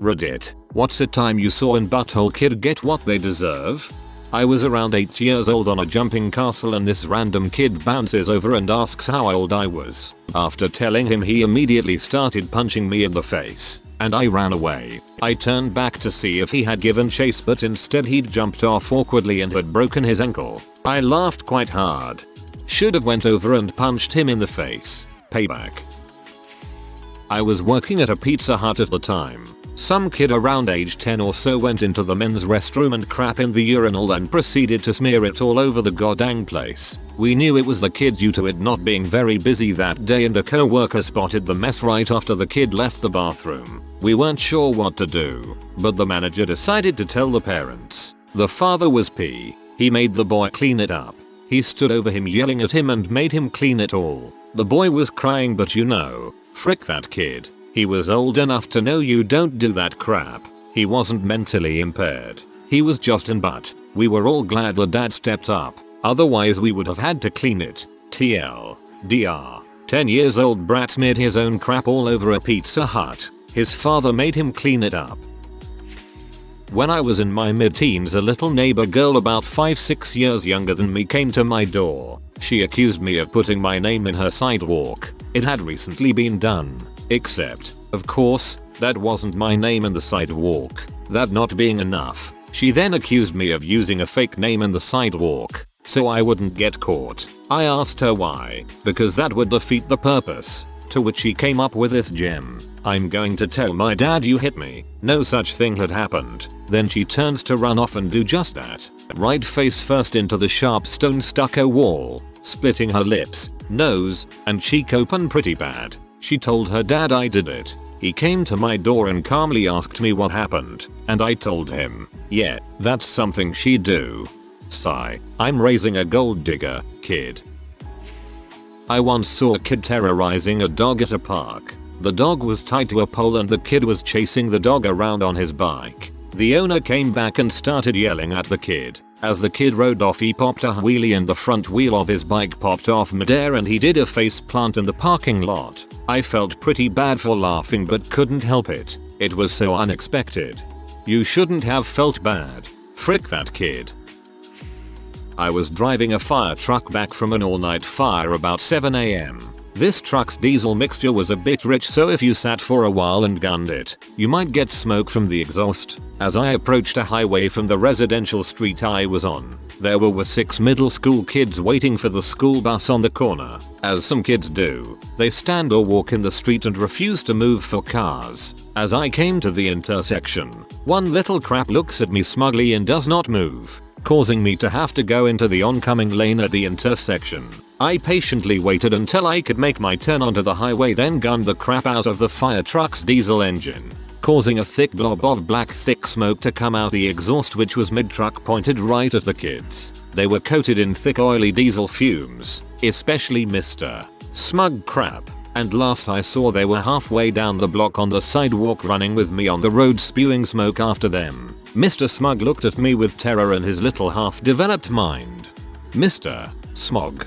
Reddit, what's a time you saw in butthole kid get what they deserve? I was around 8 years old on a jumping castle and this random kid bounces over and asks how old I was. After telling him, he immediately started punching me in the face, and I ran away. I turned back to see if he had given chase, but instead he'd jumped off awkwardly and had broken his ankle. I laughed quite hard. Should have went over and punched him in the face. Payback. I was working at a Pizza Hut at the time. Some kid around age 10 or so went into the men's restroom and crap in the urinal and proceeded to smear it all over the goddamn place. We knew it was the kid due to it not being very busy that day, and a co-worker spotted the mess right after the kid left the bathroom. We weren't sure what to do, but the manager decided to tell the parents. The father was P. He made the boy clean it up. He stood over him yelling at him and made him clean it all. The boy was crying, but frick that kid. He was old enough to know you don't do that crap. He wasn't mentally impaired. He was just in butt. We were all glad the dad stepped up. Otherwise we would have had to clean it. TL. DR. 10 years old brat smeared his own crap all over a Pizza Hut. His father made him clean it up. When I was in my mid-teens, a little neighbor girl about 5-6 years younger than me came to my door. She accused me of putting my name in her sidewalk. It had recently been done. Except, of course, that wasn't my name in the sidewalk. That not being enough, she then accused me of using a fake name in the sidewalk, so I wouldn't get caught. I asked her why, because that would defeat the purpose. To which she came up with this gem: "I'm going to tell my dad you hit me." No such thing had happened. Then she turns to run off and do just that. Right face first into the sharp stone stucco wall, splitting her lips, nose, and cheek open pretty bad. She told her dad I did it. He came to my door and calmly asked me what happened, and I told him, yeah, that's something she'd do. Sigh. I'm raising a gold digger, kid. I once saw a kid terrorizing a dog at a park. The dog was tied to a pole and the kid was chasing the dog around on his bike. The owner came back and started yelling at the kid. As the kid rode off, he popped a wheelie and the front wheel of his bike popped off midair and he did a face plant in the parking lot. I felt pretty bad for laughing but couldn't help it. It was so unexpected. You shouldn't have felt bad. Frick that kid. I was driving a fire truck back from an all-night fire about 7 AM. This truck's diesel mixture was a bit rich, so if you sat for a while and gunned it, you might get smoke from the exhaust. As I approached a highway from the residential street I was on, there were 6 middle school kids waiting for the school bus on the corner. As some kids do, they stand or walk in the street and refuse to move for cars. As I came to the intersection, one little crap looks at me smugly and does not move, causing me to have to go into the oncoming lane at the intersection. I patiently waited until I could make my turn onto the highway, then gunned the crap out of the fire truck's diesel engine, causing a thick blob of black thick smoke to come out the exhaust, which was mid-truck pointed right at the kids. They were coated in thick oily diesel fumes, especially Mr. Smug crap. And last I saw they were halfway down the block on the sidewalk running with me on the road spewing smoke after them. Mr. Smug looked at me with terror in his little half-developed mind. Mr. Smog.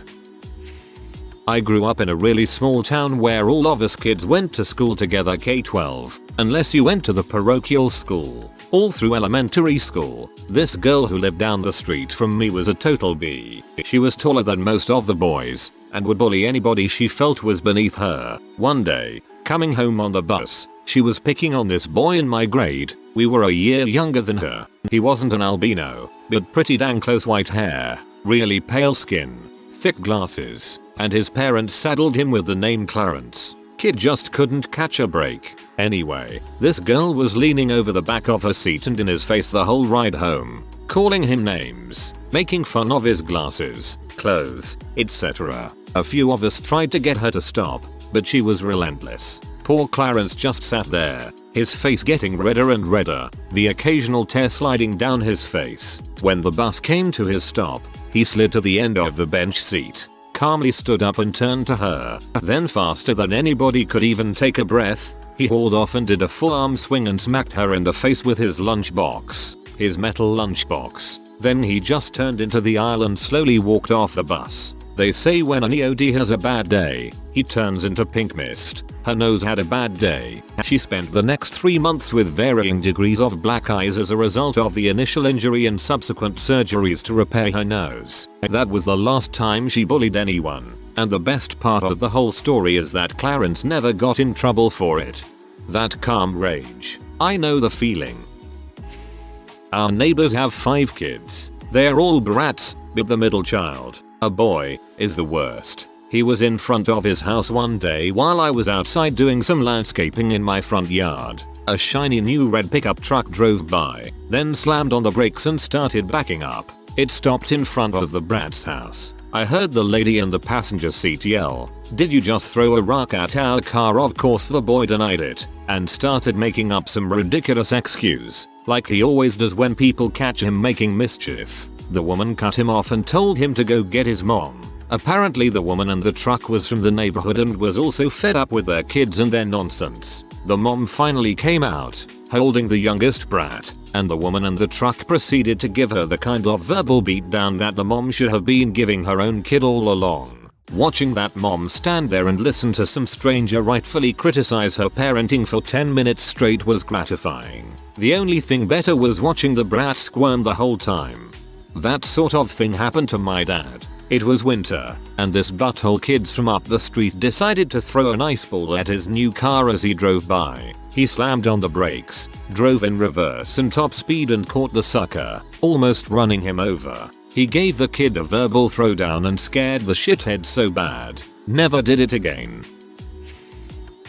I grew up in a really small town where all of us kids went to school together K-12, unless you went to the parochial school. All through elementary school, this girl who lived down the street from me was a total B. She was taller than most of the boys, and would bully anybody she felt was beneath her. One day, coming home on the bus, she was picking on this boy in my grade. We were a year younger than her. He wasn't an albino, but pretty dang close white hair, really pale skin, thick glasses, and his parents saddled him with the name Clarence. Kid just couldn't catch a break. Anyway, this girl was leaning over the back of her seat and in his face the whole ride home, calling him names, making fun of his glasses, clothes, etc. A few of us tried to get her to stop, but she was relentless. Poor Clarence just sat there, his face getting redder and redder, the occasional tear sliding down his face. When the bus came to his stop, he slid to the end of the bench seat, calmly stood up and turned to her. Then faster than anybody could even take a breath, he hauled off and did a full arm swing and smacked her in the face with his lunchbox, his metal lunchbox. Then he just turned into the aisle and slowly walked off the bus. They say when an EOD has a bad day, he turns into pink mist. Her nose had a bad day. She spent the next 3 months with varying degrees of black eyes as a result of the initial injury and subsequent surgeries to repair her nose. That was the last time she bullied anyone. And the best part of the whole story is that Clarence never got in trouble for it. That calm rage. I know the feeling. Our neighbors have 5 kids. They're all brats, but the middle child, a boy, is the worst. He was in front of his house one day while I was outside doing some landscaping in my front yard. A shiny new red pickup truck drove by, then slammed on the brakes and started backing up. It stopped in front of the brat's house. I heard the lady in the passenger seat yell, "Did you just throw a rock at our car?" Of course the boy denied it, and started making up some ridiculous excuse, like he always does when people catch him making mischief. The woman cut him off and told him to go get his mom. Apparently the woman and the truck was from the neighborhood and was also fed up with their kids and their nonsense. The mom finally came out, holding the youngest brat, and the woman and the truck proceeded to give her the kind of verbal beatdown that the mom should have been giving her own kid all along. Watching that mom stand there and listen to some stranger rightfully criticize her parenting for 10 minutes straight was gratifying. The only thing better was watching the brat squirm the whole time. That sort of thing happened to my dad. It was winter, and this butthole kids from up the street decided to throw an ice ball at his new car as he drove by. He slammed on the brakes, drove in reverse and top speed and caught the sucker, almost running him over. He gave the kid a verbal throwdown and scared the shithead so bad. Never did it again.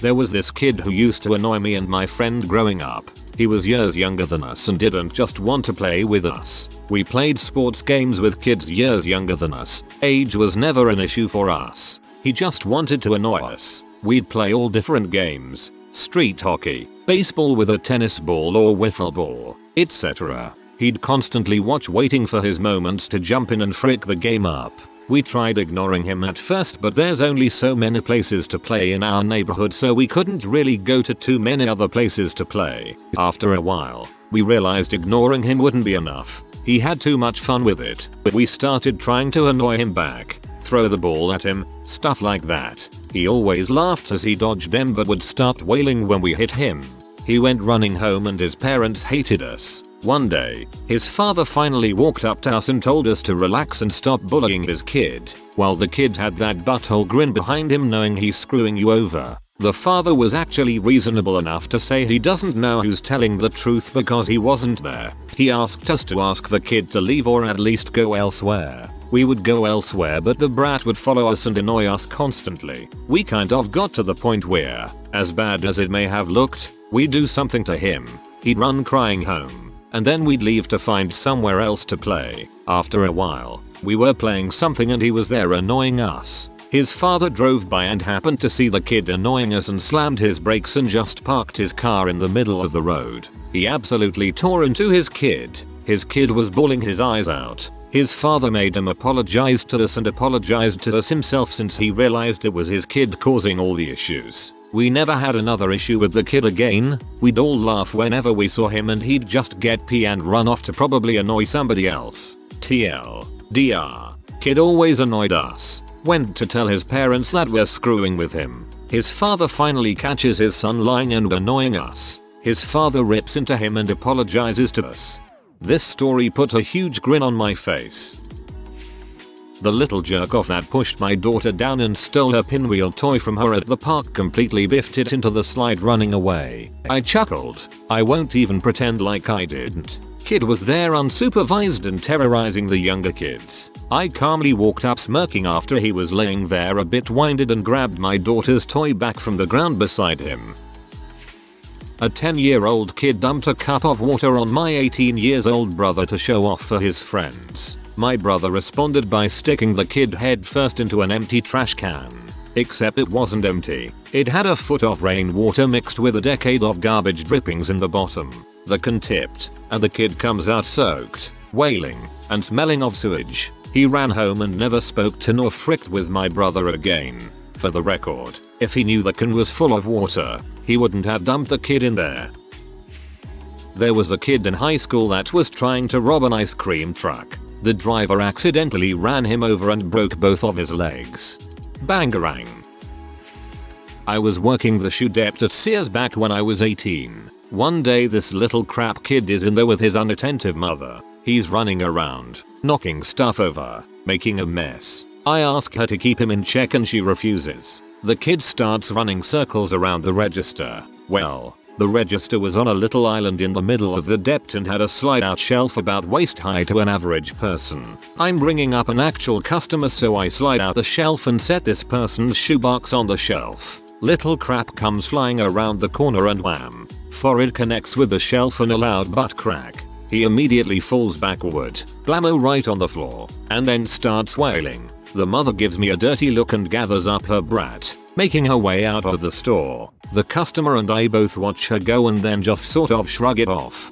There was this kid who used to annoy me and my friend growing up. He was years younger than us and didn't just want to play with us. We played sports games with kids years younger than us. Age was never an issue for us. He just wanted to annoy us. We'd play all different games. Street hockey, baseball with a tennis ball or wiffle ball, etc. He'd constantly watch waiting for his moments to jump in and frick the game up. We tried ignoring him at first, but there's only so many places to play in our neighborhood, so we couldn't really go to too many other places to play. After a while, we realized ignoring him wouldn't be enough. He had too much fun with it. We started trying to annoy him back, throw the ball at him, stuff like that. He always laughed as he dodged them but would start wailing when we hit him. He went running home and his parents hated us. One day, his father finally walked up to us and told us to relax and stop bullying his kid, while the kid had that butthole grin behind him knowing he's screwing you over. The father was actually reasonable enough to say he doesn't know who's telling the truth because he wasn't there. He asked us to ask the kid to leave or at least go elsewhere. We would go elsewhere, but the brat would follow us and annoy us constantly. We kind of got to the point where, as bad as it may have looked, we'd do something to him. He'd run crying home. And then we'd leave to find somewhere else to play. After a while, we were playing something and he was there annoying us. His father drove by and happened to see the kid annoying us and slammed his brakes and just parked his car in the middle of the road. He absolutely tore into his kid. His kid was bawling his eyes out. His father made him apologize to us and apologized to us himself since he realized it was his kid causing all the issues. We never had another issue with the kid again. We'd all laugh whenever we saw him and he'd just get pee and run off to probably annoy somebody else. TLDR. Kid always annoyed us. Went to tell his parents that we're screwing with him. His father finally catches his son lying and annoying us. His father rips into him and apologizes to us. This story put a huge grin on my face. The little jerk off that pushed my daughter down and stole her Pinwheel toy from her at the park completely biffed it into the slide running away. I chuckled. I won't even pretend like I didn't. Kid was there unsupervised and terrorizing the younger kids. I calmly walked up smirking after he was laying there a bit winded and grabbed my daughter's toy back from the ground beside him. A 10-year-old kid dumped a cup of water on my 18-year-old brother to show off for his friends. My brother responded by sticking the kid head first into an empty trash can. Except it wasn't empty. It had a foot of rainwater mixed with a decade of garbage drippings in the bottom. The can tipped, and the kid comes out soaked, wailing, and smelling of sewage. He ran home and never spoke to nor fricked with my brother again. For the record, if he knew the can was full of water, he wouldn't have dumped the kid in there. There was a kid in high school that was trying to rob an ice cream truck. The driver accidentally ran him over and broke both of his legs. Bangarang. I was working the shoe depot at Sears back when I was 18. One day this little crap kid is in there with his unattentive mother. He's running around, knocking stuff over, making a mess. I ask her to keep him in check and she refuses. The kid starts running circles around the register. Well, the register was on a little island in the middle of the depot and had a slide out shelf about waist high to an average person. I'm bringing up an actual customer, so I slide out the shelf and set this person's shoebox on the shelf. Little crap comes flying around the corner and wham! Forehead connects with the shelf and a loud butt crack. He immediately falls backward, blammo right on the floor, and then starts wailing. The mother gives me a dirty look and gathers up her brat, making her way out of the store. The customer and I both watch her go and then just sort of shrug it off.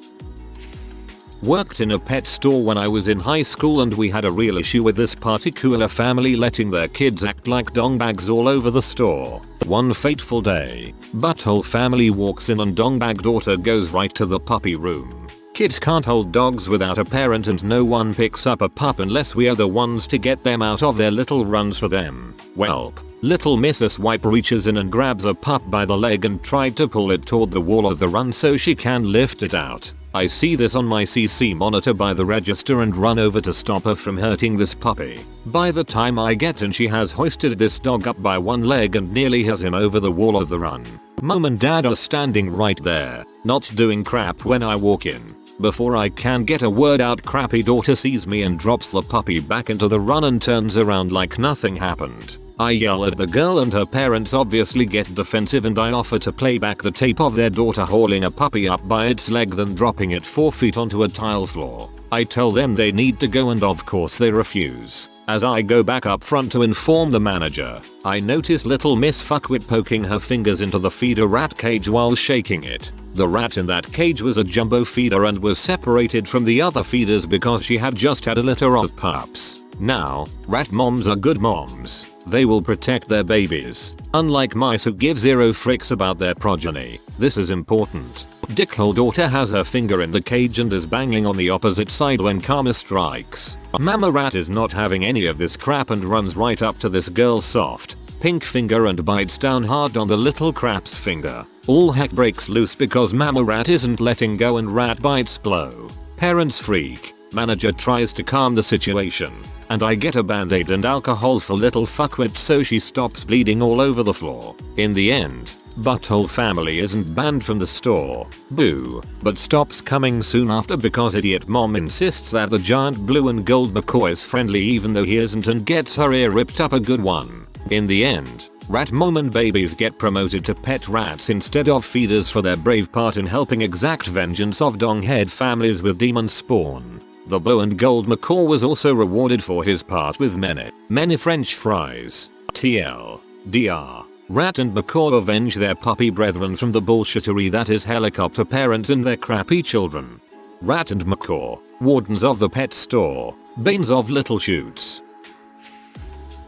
Worked in a pet store when I was in high school and we had a real issue with this particular family letting their kids act like dongbags all over the store. One fateful day, butthole family walks in and dongbag daughter goes right to the puppy room. Kids can't hold dogs without a parent and no one picks up a pup unless we are the ones to get them out of their little runs for them. Welp. Little Mrs. Wipe reaches in and grabs a pup by the leg and tried to pull it toward the wall of the run so she can lift it out. I see this on my CC monitor by the register and run over to stop her from hurting this puppy. By the time I get in, she has hoisted this dog up by one leg and nearly has him over the wall of the run. Mom and dad are standing right there, not doing crap when I walk in. Before I can get a word out, crappy daughter sees me and drops the puppy back into the run and turns around like nothing happened. I yell at the girl and her parents obviously get defensive and I offer to play back the tape of their daughter hauling a puppy up by its leg then dropping it 4 feet onto a tile floor. I tell them they need to go and of course they refuse. As I go back up front to inform the manager, I notice little Miss Fuckwit poking her fingers into the feeder rat cage while shaking it. The rat in that cage was a jumbo feeder and was separated from the other feeders because she had just had a litter of pups. Now, rat moms are good moms. They will protect their babies, unlike mice who give zero fricks about their progeny. This is important. Dickhole daughter has her finger in the cage and is banging on the opposite side when karma strikes. Mama rat is not having any of this crap and runs right up to this girl's soft, pink finger and bites down hard on the little crap's finger. All heck breaks loose because mama rat isn't letting go and rat bites blow. Parents freak. Manager tries to calm the situation, and I get a band-aid and alcohol for little fuckwit so she stops bleeding all over the floor. In the end, butthole family isn't banned from the store, boo, but stops coming soon after because idiot mom insists that the giant blue and gold macaw is friendly even though he isn't and gets her ear ripped up a good one. In the end, rat mom and babies get promoted to pet rats instead of feeders for their brave part in helping exact vengeance of donghead families with demon spawn. The blue and gold macaw was also rewarded for his part with many french fries. TLDR. Rat and macaw avenge their puppy brethren from the bullshittery that is helicopter parents and their crappy children. Rat and macaw, wardens of the pet store, banes of little shoots.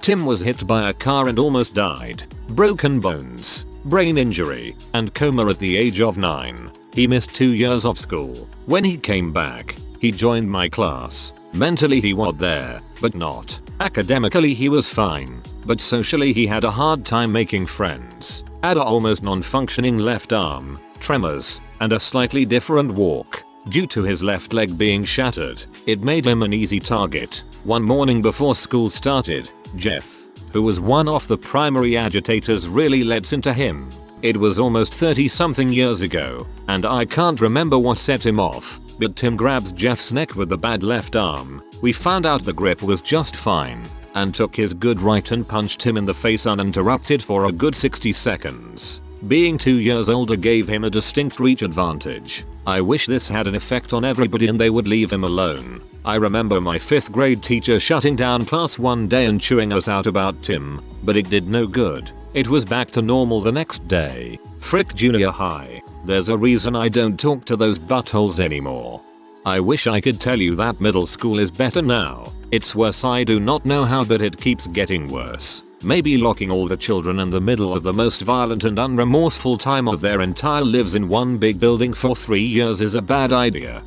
Tim was hit by a car and almost died. Broken bones, brain injury, and coma at the age of 9. He missed 2 years of school. When he came back, he joined my class. Mentally he was there, but not. Academically he was fine, but socially he had a hard time making friends. Had a almost non-functioning left arm, tremors, and a slightly different walk. Due to his left leg being shattered, it made him an easy target. One morning before school started, Jeff, who was one of the primary agitators, really lets into him. It was almost 30 something years ago, and I can't remember what set him off. But Tim grabs Jeff's neck with the bad left arm. We found out the grip was just fine, and took his good right and punched him in the face uninterrupted for a good 60 seconds. Being 2 years older gave him a distinct reach advantage. I wish this had an effect on everybody and they would leave him alone. I remember my 5th grade teacher shutting down class one day and chewing us out about Tim, but it did no good. It was back to normal the next day. Frick junior high. There's a reason I don't talk to those buttholes anymore. I wish I could tell you that middle school is better now. It's worse, I do not know how, but it keeps getting worse. Maybe locking all the children in the middle of the most violent and unremorseful time of their entire lives in one big building for 3 years is a bad idea.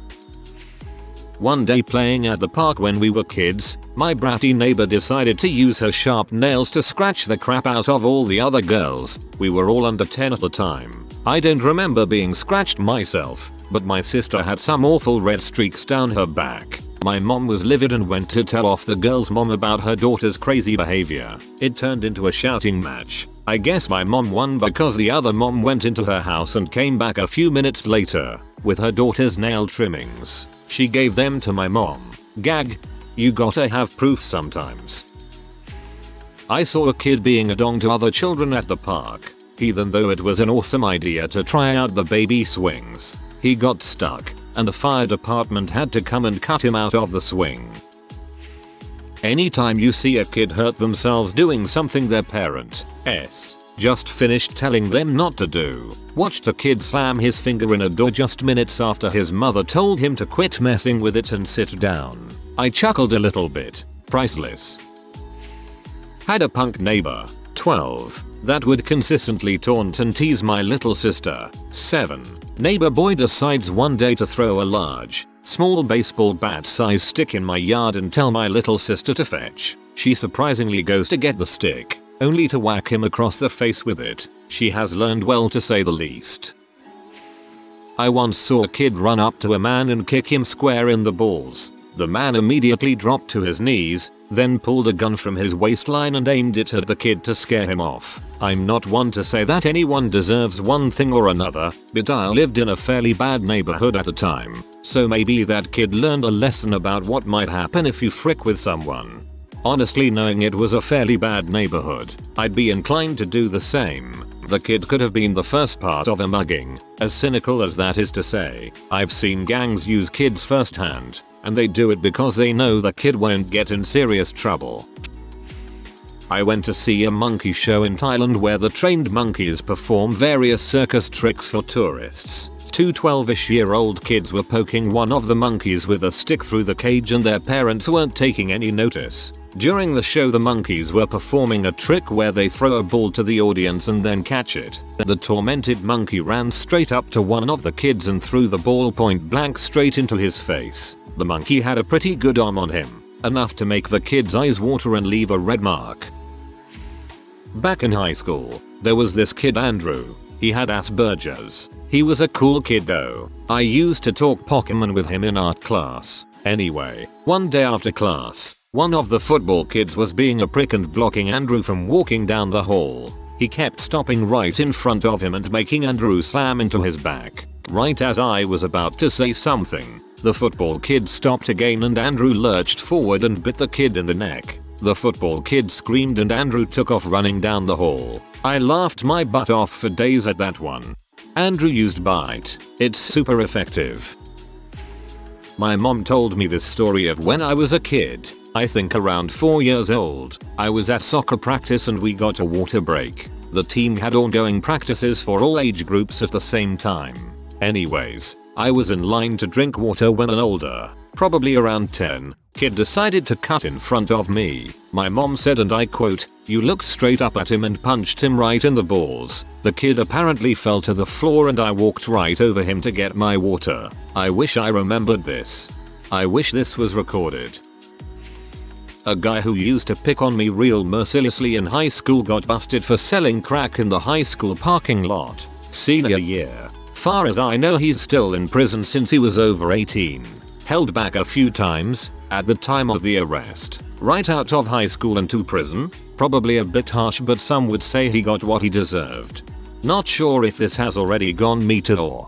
One day playing at the park when we were kids, my bratty neighbor decided to use her sharp nails to scratch the crap out of all the other girls. We were all under 10 at the time. I don't remember being scratched myself, but my sister had some awful red streaks down her back. My mom was livid and went to tell off the girl's mom about her daughter's crazy behavior. It turned into a shouting match. I guess my mom won because the other mom went into her house and came back a few minutes later with her daughter's nail trimmings. She gave them to my mom. Gag. You gotta have proof sometimes. I saw a kid being a dong to other children at the park. Even though it was an awesome idea to try out the baby swings, he got stuck and the fire department had to come and cut him out of the swing. Anytime you see a kid hurt themselves doing something their parent just finished telling them not to do. Watched a kid slam his finger in a door just minutes after his mother told him to quit messing with it and sit down. I chuckled a little bit. Priceless. Had a punk neighbor, 12, that would consistently taunt and tease my little sister, 7. Neighbor boy decides one day to throw a small baseball bat size stick in my yard and tell my little sister to fetch. She surprisingly goes to get the stick, only to whack him across the face with it. She has learned well, to say the least. I once saw a kid run up to a man and kick him square in the balls. The man immediately dropped to his knees, then pulled a gun from his waistline and aimed it at the kid to scare him off. I'm not one to say that anyone deserves one thing or another, but I lived in a fairly bad neighborhood at the time, so maybe that kid learned a lesson about what might happen if you frick with someone. Honestly, knowing it was a fairly bad neighborhood, I'd be inclined to do the same. The kid could have been the first part of a mugging, as cynical as that is to say. I've seen gangs use kids firsthand, and they do it because they know the kid won't get in serious trouble. I went to see a monkey show in Thailand where the trained monkeys perform various circus tricks for tourists. Two 12-ish-year-old kids were poking one of the monkeys with a stick through the cage and their parents weren't taking any notice. During the show, the monkeys were performing a trick where they throw a ball to the audience and then catch it. The tormented monkey ran straight up to one of the kids and threw the ball point blank straight into his face. The monkey had a pretty good arm on him, enough to make the kid's eyes water and leave a red mark. Back in high school, there was this kid Andrew. He had Asperger's. He was a cool kid though. I used to talk Pokemon with him in art class. Anyway, one day after class, one of the football kids was being a prick and blocking Andrew from walking down the hall. He kept stopping right in front of him and making Andrew slam into his back. Right as I was about to say something, the football kid stopped again and Andrew lurched forward and bit the kid in the neck. The football kid screamed and Andrew took off running down the hall. I laughed my butt off for days at that one. Andrew used bite. It's super effective. My mom told me this story of when I was a kid. I think around 4 years old. I was at soccer practice and we got a water break. The team had ongoing practices for all age groups at the same time. Anyways, I was in line to drink water when an older, probably around 10, kid decided to cut in front of me. My mom said, and I quote, "You looked straight up at him and punched him right in the balls." The kid apparently fell to the floor and I walked right over him to get my water. I wish I remembered this. I wish this was recorded. A guy who used to pick on me real mercilessly in high school got busted for selling crack in the high school parking lot. Senior year. Far as I know, he's still in prison since he was over 18. Held back a few times at the time of the arrest. Right out of high school and to prison? Probably a bit harsh, but some would say he got what he deserved. Not sure if this has already gone metered or.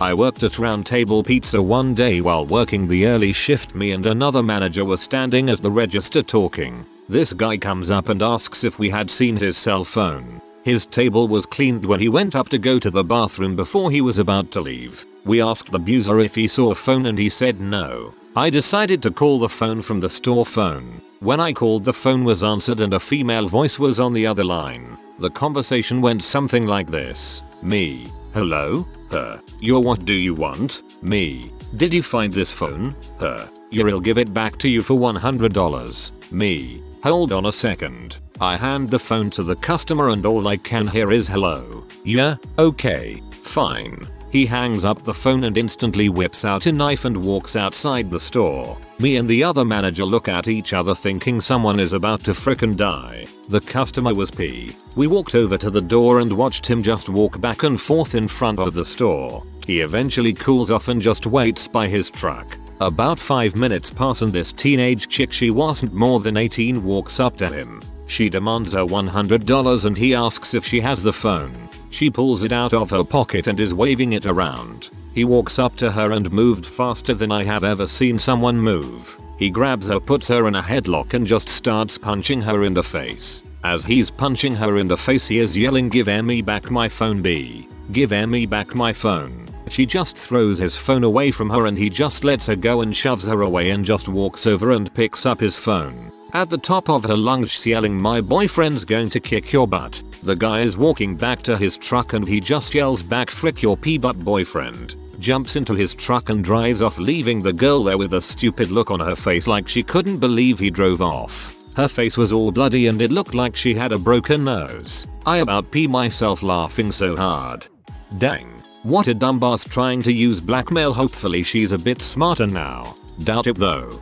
I worked at Round Table Pizza one day. While working the early shift, me and another manager were standing at the register talking. This guy comes up and asks if we had seen his cell phone. His table was cleaned when he went up to go to the bathroom before he was about to leave. We asked the abuser if he saw a phone and he said no. I decided to call the phone from the store phone. When I called, the phone was answered and a female voice was on the other line. The conversation went something like this. Me. Hello? Her. You're what do you want? Me. Did you find this phone? Her. You'll give it back to you for $100. Me. Hold on a second. I hand the phone to the customer and all I can hear is hello. Yeah, okay, fine. He hangs up the phone and instantly whips out a knife and walks outside the store. Me and the other manager look at each other thinking someone is about to frickin' die. The customer was P. We walked over to the door and watched him just walk back and forth in front of the store. He eventually cools off and just waits by his truck. About 5 minutes pass and this teenage chick, she wasn't more than 18, walks up to him. She demands her $100 and he asks if she has the phone. She pulls it out of her pocket and is waving it around. He walks up to her and moved faster than I have ever seen someone move. He grabs her, puts her in a headlock and just starts punching her in the face. As he's punching her in the face, he is yelling, "Give me back my phone, B. Give me back my phone." She just throws his phone away from her and he just lets her go and shoves her away and just walks over and picks up his phone. At the top of her lungs she's yelling, "My boyfriend's going to kick your butt." The guy is walking back to his truck and he just yells back, "Frick your pee-butt boyfriend." Jumps into his truck and drives off, leaving the girl there with a stupid look on her face like she couldn't believe he drove off. Her face was all bloody and it looked like she had a broken nose. I about pee myself laughing so hard. Dang. What a dumbass trying to use blackmail. Hopefully she's a bit smarter now. Doubt it though.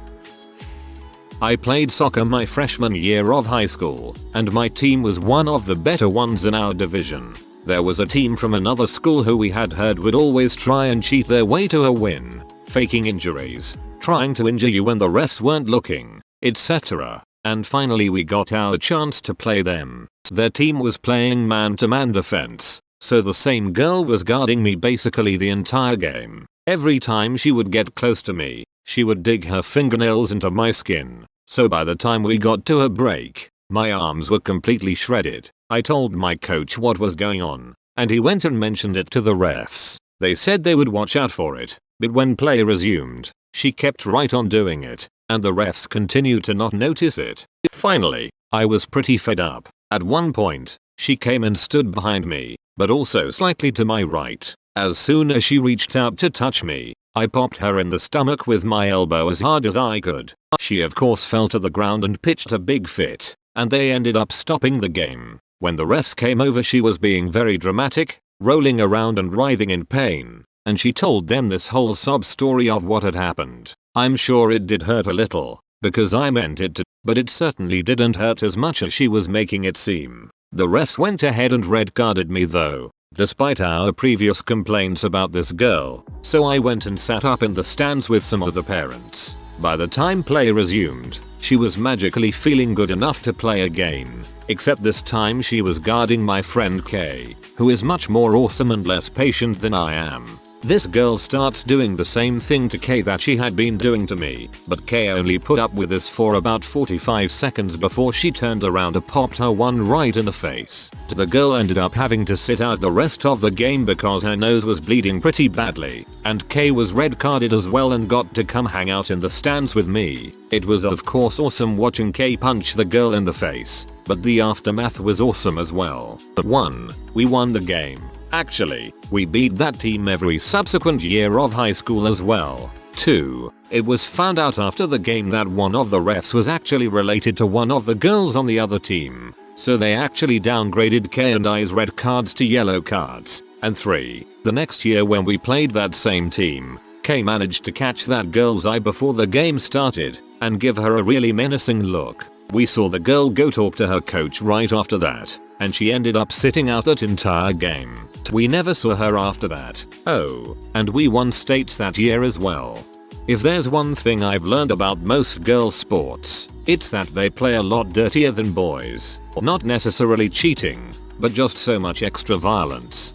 I played soccer my freshman year of high school, and my team was one of the better ones in our division. There was a team from another school who we had heard would always try and cheat their way to a win, faking injuries, trying to injure you when the refs weren't looking, etc. And finally we got our chance to play them. Their team was playing man-to-man defense, so the same girl was guarding me basically the entire game. Every time she would get close to me, she would dig her fingernails into my skin. So by the time we got to a break, my arms were completely shredded. I told my coach what was going on, and he went and mentioned it to the refs. They said they would watch out for it, but when play resumed, she kept right on doing it, and the refs continued to not notice it. Finally, I was pretty fed up. At one point, she came and stood behind me, but also slightly to my right. As soon as she reached out to touch me, I popped her in the stomach with my elbow as hard as I could. She of course fell to the ground and pitched a big fit, and they ended up stopping the game. When the refs came over, she was being very dramatic, rolling around and writhing in pain, and she told them this whole sob story of what had happened. I'm sure it did hurt a little, because I meant it to, but it certainly didn't hurt as much as she was making it seem. The refs went ahead and red carded me though, despite our previous complaints about this girl, so I went and sat up in the stands with some of the parents. By the time play resumed, she was magically feeling good enough to play again, except this time she was guarding my friend Kay, who is much more awesome and less patient than I am. This girl starts doing the same thing to Kay that she had been doing to me, but Kay only put up with this for about 45 seconds before she turned around and popped her one right in the face. The girl ended up having to sit out the rest of the game because her nose was bleeding pretty badly, and Kay was red carded as well and got to come hang out in the stands with me. It was of course awesome watching Kay punch the girl in the face, but the aftermath was awesome as well. 1. We won the game. Actually, we beat that team every subsequent year of high school as well. 2. It was found out after the game that one of the refs was actually related to one of the girls on the other team, so they actually downgraded K and I's red cards to yellow cards. And 3. The next year when we played that same team, K managed to catch that girl's eye before the game started and give her a really menacing look. We saw the girl go talk to her coach right after that, and she ended up sitting out that entire game. We never saw her after that. Oh, and we won states that year as well. If there's one thing I've learned about most girls' sports, it's that they play a lot dirtier than boys. Not necessarily cheating, but just so much extra violence.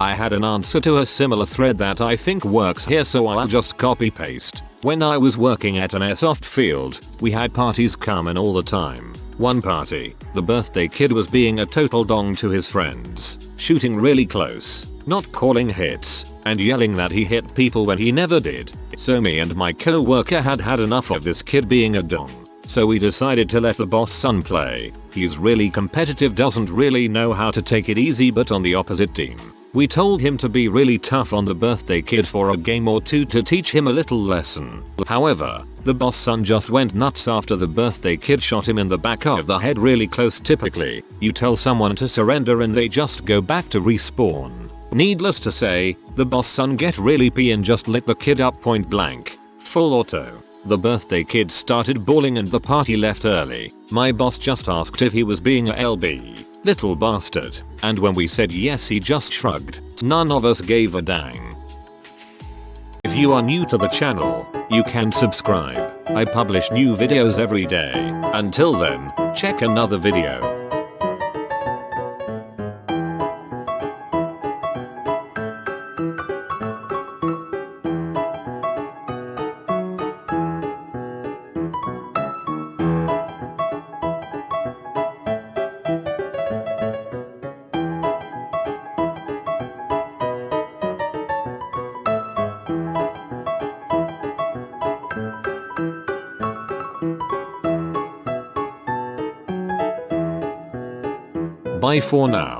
I had an answer to a similar thread that I think works here, so I'll just copy paste. When I was working at an airsoft field, we had parties come in all the time. One party, the birthday kid was being a total dong to his friends, shooting really close, not calling hits, and yelling that he hit people when he never did. So me and my co-worker had had enough of this kid being a dong. So we decided to let the boss son play. He's really competitive, doesn't really know how to take it easy, but on the opposite team. We told him to be really tough on the birthday kid for a game or two to teach him a little lesson. However, the boss son just went nuts after the birthday kid shot him in the back of the head really close. Typically, you tell someone to surrender and they just go back to respawn. Needless to say, the boss son get really pee and just lit the kid up point blank. Full auto. The birthday kid started bawling and the party left early. My boss just asked if he was being a LB. Little bastard. And when we said yes, he just shrugged. None of us gave a dang. If you are new to the channel, you can subscribe. I publish new videos every day. Until then, check another video. Bye for now.